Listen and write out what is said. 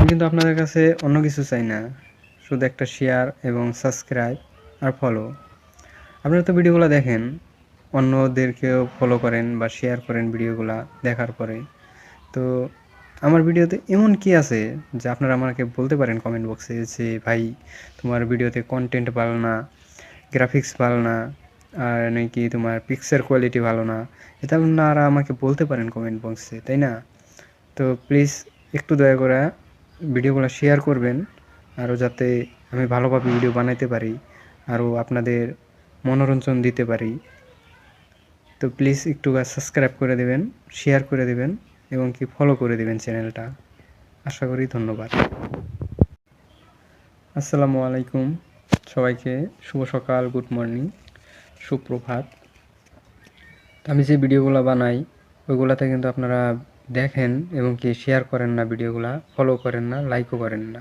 কিন্তু আপনাদের কাছে অন্য কিছু চাই না, শুধু একটা শেয়ার এবং সাবস্ক্রাইব আর ফলো। আপনারা তো ভিডিওগুলো দেখেন, অন্যদেরকেও ফলো করেন বা শেয়ার করেন ভিডিওগুলা দেখার পরে। তো আমার ভিডিওতে এমন কি আছে যে আপনারা আমাকে বলতে পারেন কমেন্ট বক্সে যে ভাই তোমার ভিডিওতে কন্টেন্ট ভালো না, গ্রাফিক্স ভালো না, আর নাকি তোমার পিকচার কোয়ালিটি ভালো না, এটা আপনারা আমাকে বলতে পারেন কমেন্ট বক্সে, তাই না? তো প্লিজ একটু দয়া করে ভিডিওগুলো শেয়ার করবেন, আরও যাতে আমি ভালোভাবে ভিডিও বানাইতে পারি, আরও আপনাদের মনোরঞ্জন দিতে পারি। তো প্লিজ একটু সাবস্ক্রাইব করে দেবেন, শেয়ার করে দেবেন এবং কি ফলো করে দেবেন চ্যানেলটা। আশা করি। ধন্যবাদ। আসসালামু আলাইকুম সবাইকে। শুভ সকাল, গুড মর্নিং, সুপ্রভাত। আমি যে ভিডিওগুলো বানাই ওইগুলোতে কিন্তু আপনারা দেখেন এবং কি শেয়ার করেন না, ভিডিওগুলো ফলো করেন না, লাইকও করেন না।